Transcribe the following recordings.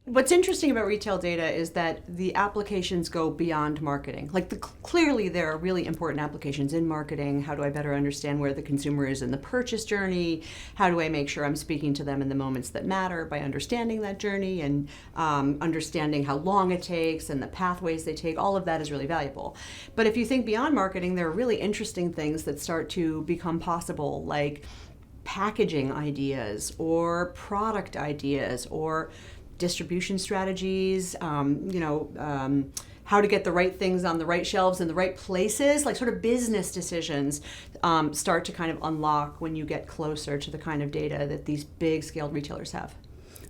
What's interesting about retail data is that the applications go beyond marketing. Like clearly there are really important applications in marketing. How do I better understand where the consumer is in the purchase journey? How do I make sure I'm speaking to them in the moments that matter by understanding that journey and understanding how long it takes and the pathways they take? All of that is really valuable. But if you think beyond marketing, there are really interesting things that start to become possible, like packaging ideas or product ideas or distribution strategies, how to get the right things on the right shelves in the right places, like sort of business decisions start to kind of unlock when you get closer to the kind of data that these big scaled retailers have.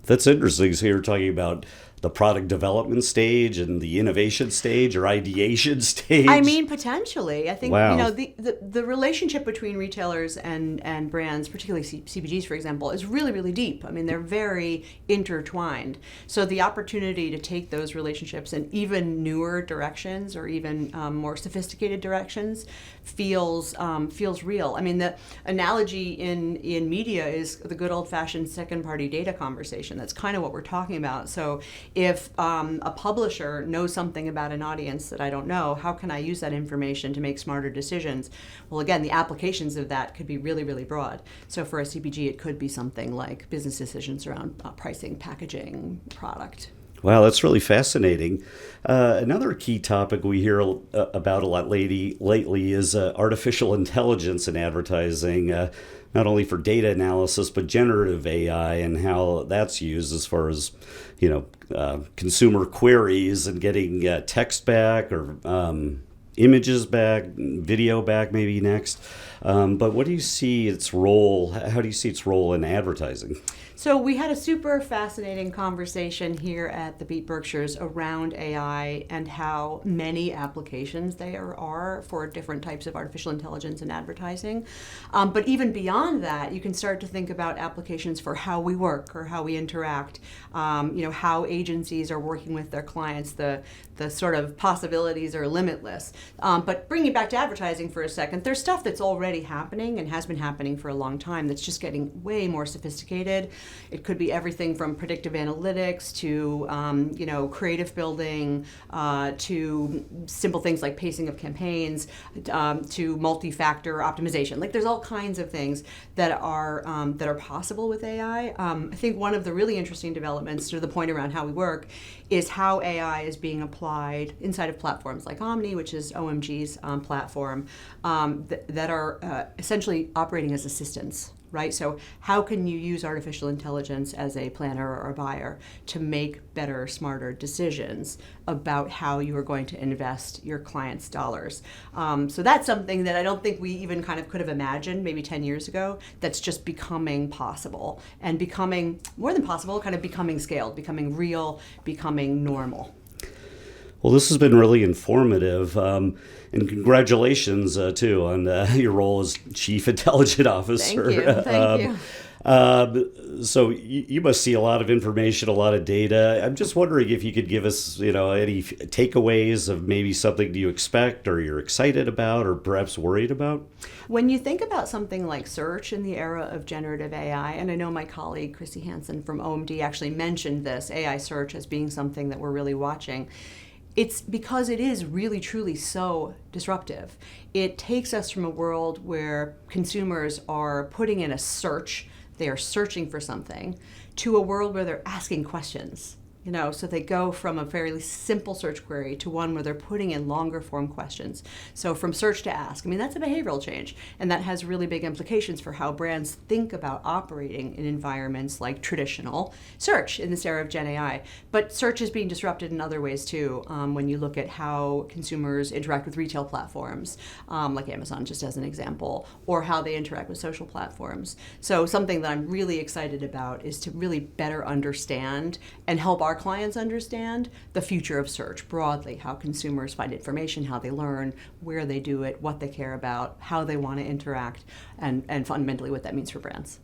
That's interesting. So you're talking about the product development stage and the innovation stage or ideation stage? I mean, potentially. I think, wow. The relationship between retailers and brands, particularly CPGs, for example, is really, really deep. I mean, they're very intertwined. So the opportunity to take those relationships in even newer directions or even more sophisticated directions feels real. I mean, the analogy in media is the good old-fashioned second-party data conversation. That's kind of what we're talking about. So if a publisher knows something about an audience that I don't know, how can I use that information to make smarter decisions? Well, again, the applications of that could be really, really broad. So for a CPG, it could be something like business decisions around pricing, packaging, product. Wow, that's really fascinating. Another key topic we hear about a lot lately is artificial intelligence in advertising, not only for data analysis, but generative AI and how that's used as far as, consumer queries and getting text back or images back, video back maybe next. But what do you see its role? How do you see its role in advertising? So we had a super fascinating conversation here at the Beet Berkshires around AI and how many applications there are for different types of artificial intelligence in advertising. But even beyond that, you can start to think about applications for how we work or how we interact, how agencies are working with their clients. The sort of possibilities are limitless. But bringing it back to advertising for a second, there's stuff that's already happening and has been happening for a long time that's just getting way more sophisticated. It could be everything from predictive analytics to, creative building, to simple things like pacing of campaigns, to multi-factor optimization. Like there's all kinds of things that are possible with AI. I think one of the really interesting developments to the point around how we work is how AI is being applied inside of platforms like Omni, which is OMG's platform, that are essentially operating as assistants. Right? So how can you use artificial intelligence as a planner or a buyer to make better, smarter decisions about how you are going to invest your clients' dollars? So that's something that I don't think we even kind of could have imagined maybe 10 years ago. That's just becoming possible and becoming more than possible, kind of becoming scaled, becoming real, becoming normal. Well, this has been really informative, and congratulations, too, on your role as Chief Intelligence Officer. Thank you. So you must see a lot of information, a lot of data. I'm just wondering if you could give us, any takeaways of maybe something you expect or you're excited about or perhaps worried about? When you think about something like search in the era of generative AI, and I know my colleague Chrissy Hansen from OMD actually mentioned this, AI search as being something that we're really watching. It's because it is really, truly so disruptive. It takes us from a world where consumers are putting in a search, they are searching for something, to a world where they're asking questions. So they go from a fairly simple search query to one where they're putting in longer form questions. So from search to ask, that's a behavioral change. And that has really big implications for how brands think about operating in environments like traditional search in this era of Gen AI. But search is being disrupted in other ways too, when you look at how consumers interact with retail platforms, like Amazon, just as an example, or how they interact with social platforms. So something that I'm really excited about is to really better understand and help our clients understand the future of search broadly, how consumers find information, how they learn, where they do it, what they care about, how they want to interact, and fundamentally what that means for brands.